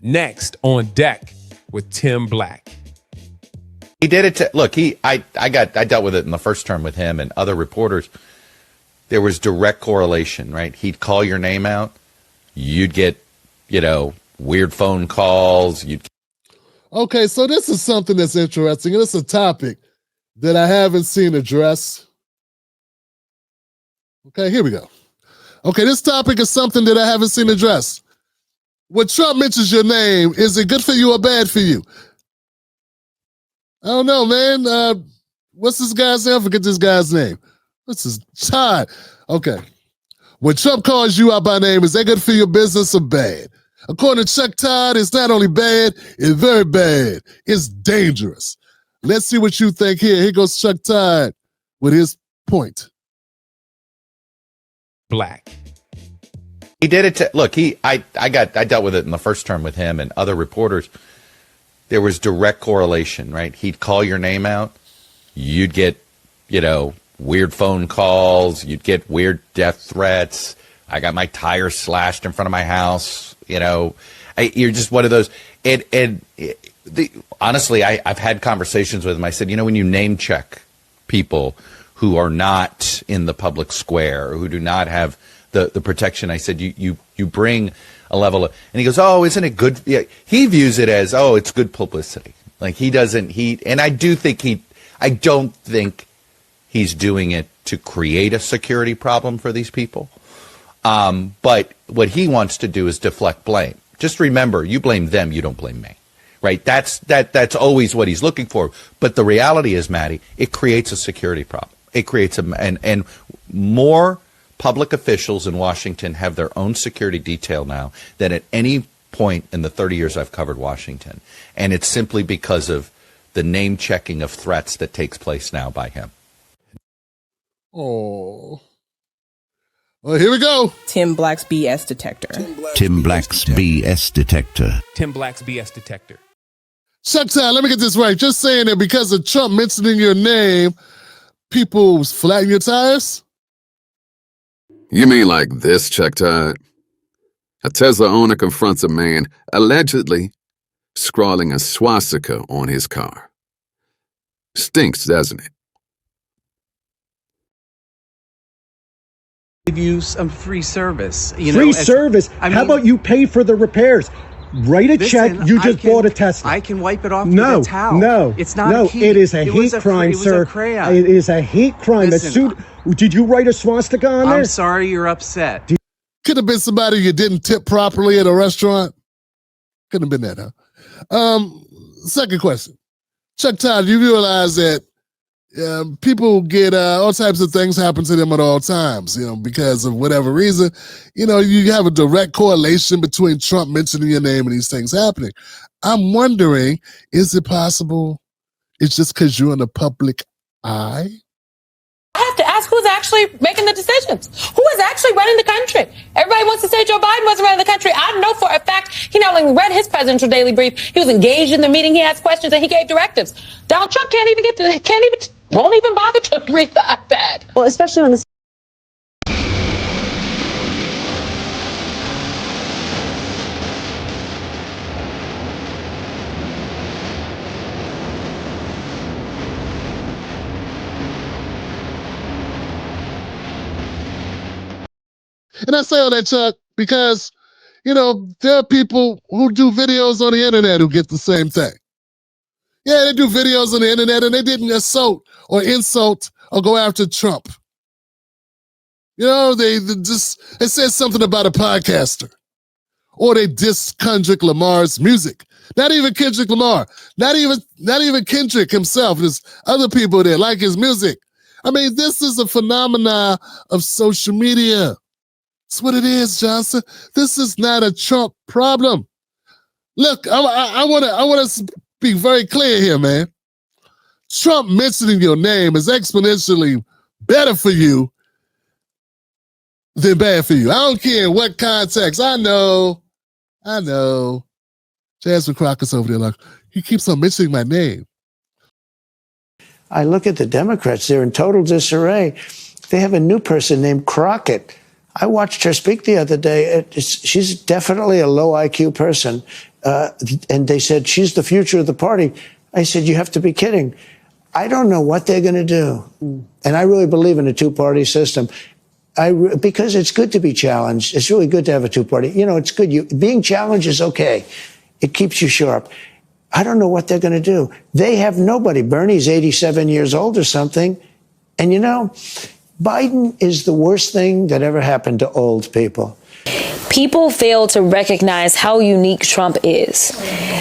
Next on deck with Tim Black. He did it to look. I dealt with it in the first term with him and other reporters. There was direct correlation, right? He'd call your name out, you'd get, weird phone calls. Okay, so this is something that's interesting, and it's a topic that I haven't seen addressed. Okay, here we go. Okay, this topic is something that I haven't seen addressed. When Trump mentions your name, is it good for you or bad for you? I don't know, man. What's this guy's name? I forget this guy's name. What's his Todd? Okay. When Trump calls you out by name, is that good for your business or bad? According to Chuck Todd, it's not only bad, it's very bad. It's dangerous. Let's see what you think here. Here goes Chuck Todd with his point. Black. He did it to look. I dealt with it in the first term with him and other reporters. There was direct correlation, right? He'd call your name out, you'd get, weird phone calls, you'd get weird death threats. I got my tire slashed in front of my house. You're just one of those. Honestly, I've had conversations with him. I said, when you name check people who are not in the public square, who do not have the protection, I said, you bring a level of, and he goes, oh, isn't it good? Yeah. He views it as, oh, it's good publicity. Like and I don't think he's doing it to create a security problem for these people. But what he wants to do is deflect blame. Just remember, you blame them, you don't blame me, right? That's always what he's looking for. But the reality is, Maddie, it creates a security problem. It creates and more public officials in Washington have their own security detail now than at any point in the 30 years I've covered Washington. And it's simply because of the name checking of threats that takes place now by him. Oh. Well, here we go. Tim Black's BS detector. Tim Black's BS detector. Tim Black's BS detector. Chuck Todd, let me get this right. Just saying that because of Trump mentioning your name, people flatten your tires? You mean like this, Chuck Todd? A Tesla owner confronts a man allegedly scrawling a swastika on his car. Stinks, doesn't it? Give you some free service. Free service? How about you pay for the repairs? Write a check. You just bought a Tesla. I can wipe it off with a towel. No, it's not. No, it is a hate crime, sir. It is a hate crime. Did you write a swastika on there? I'm sorry you're upset. Could have been somebody you didn't tip properly at a restaurant. Couldn't have been that, huh? Second question. Chuck Todd, you realize that people get all types of things happen to them at all times, because of whatever reason. You have a direct correlation between Trump mentioning your name and these things happening. I'm wondering, is it possible it's just because you're in the public eye? I have to ask who's actually making the decisions. Who is actually running the country? Everybody wants to say Joe Biden wasn't running the country. I know for a fact he not only read his presidential daily brief, he was engaged in the meeting, he asked questions, and he gave directives. Donald Trump won't even bother to read the iPad. Well, especially when this. And I say all that, Chuck, because, there are people who do videos on the internet who get the same thing. Yeah, they do videos on the internet and they didn't assault or insult or go after Trump. They said something about a podcaster. Or they diss Kendrick Lamar's music. Not even Kendrick Lamar. Not even Kendrick himself. There's other people that like his music. I mean, this is a phenomenon of social media. That's what it is, Johnson. This is not a Trump problem. Look, I want to be very clear here, man. Trump mentioning your name is exponentially better for you than bad for you. I don't care in what context. I know. Jasmine Crockett's over there like, he keeps on mentioning my name. I look at the Democrats. They're in total disarray. They have a new person named Crockett. I watched her speak the other day. She's definitely a low IQ person. and they said, she's the future of the party. I said, you have to be kidding. I don't know what they're going to do. And I really believe in a two-party system. Because it's good to be challenged. It's really good to have a two-party. You know, it's good. Being challenged is okay. It keeps you sharp. I don't know what they're going to do. They have nobody. Bernie's 87 years old or something. And, you know, Biden is the worst thing that ever happened to old people. People fail to recognize how unique Trump is.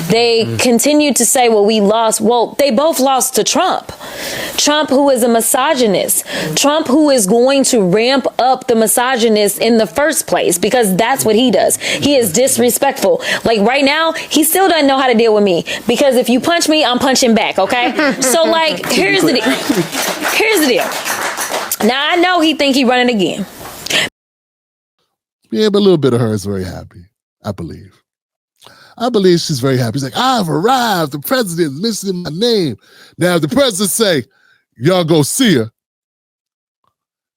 They continue to say, well, we lost. Well, they both lost to Trump. Trump, who is a misogynist. Trump, who is going to ramp up the misogynist in the first place, because that's what he does. He is disrespectful. Like right now, he still doesn't know how to deal with me, because if you punch me, I'm punching back, okay? So like, here's the deal. Here's the deal. Now, I know he think he running again. Yeah, but a little bit of her is very happy, I believe. I believe she's very happy. She's like, I've arrived. The president is mentioning my name. Now, if the president say, y'all go see her,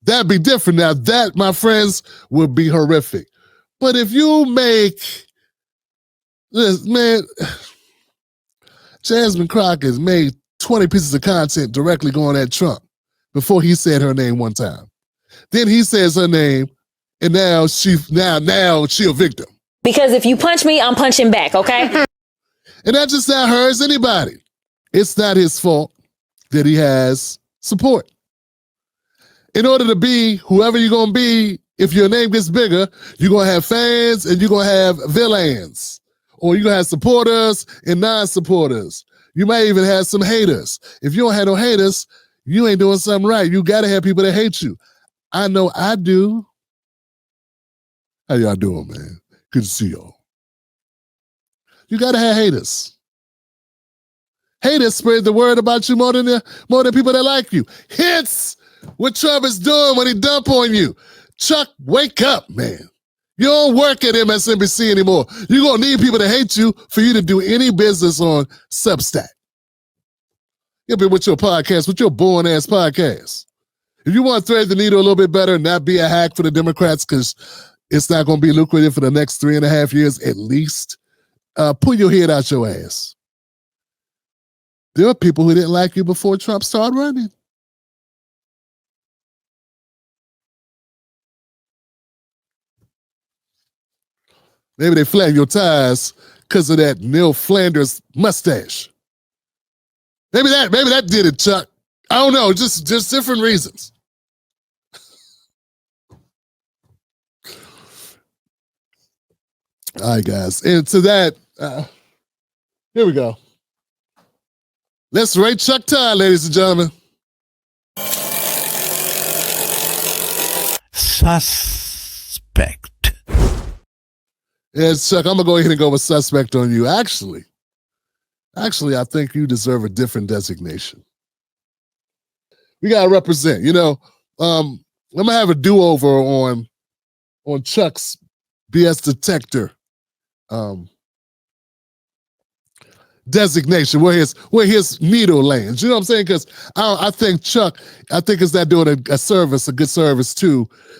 that'd be different. Now, that, my friends, would be horrific. But if you make this, man, Jasmine Crockett's made 20 pieces of content directly going at Trump before he said her name one time. Then he says her name, and now she a victim. Because if you punch me, I'm punching back, okay? And that's just not her, it's anybody. It's not his fault that he has support. In order to be whoever you're going to be, if your name gets bigger, you're going to have fans and you're going to have villains. Or you're going to have supporters and non-supporters. You might even have some haters. If you don't have no haters, you ain't doing something right. You got to have people that hate you. I know I do. How y'all doing, man? Good to see y'all. You got to have haters. Haters spread the word about you more than people that like you. Hence what Trump is doing when he dump on you. Chuck, wake up, man. You don't work at MSNBC anymore. You're going to need people to hate you for you to do any business on Substack. You'll be with your podcast, with your boring-ass podcast. If you want to thread the needle a little bit better and not be a hack for the Democrats, because it's not going to be lucrative for the next 3.5 years at least, pull your head out your ass. There are people who didn't like you before Trump started running. Maybe they flattened your tires because of that Neil Flanders mustache. Maybe that did it, Chuck. I don't know, just different reasons. All right, guys. And to that, here we go. Let's rate Chuck Todd, ladies and gentlemen. Suspect. Yes, Chuck, I'm going to go ahead and go with suspect on you. Actually, I think you deserve a different designation. We got to represent, you know. I'm going to have a do-over on Chuck's BS detector designation, where his needle lands. You know what I'm saying? Because I think Chuck, is that doing a good service to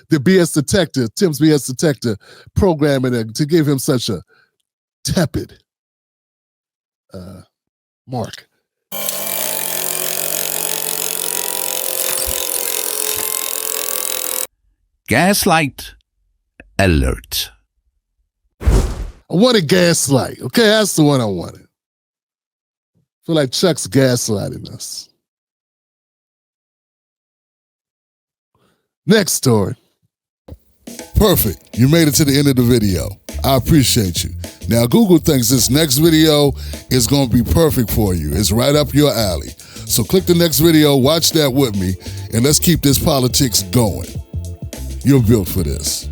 the BS detector, Tim's BS detector programming to give him such a tepid mark. Gaslight alert. I wanted gaslight. Okay, that's the one I wanted. I feel like Chuck's gaslighting us. Next story. Perfect. You made it to the end of the video. I appreciate you. Now, Google thinks this next video is going to be perfect for you. It's right up your alley. So click the next video, watch that with me, and let's keep this politics going. You're built for this.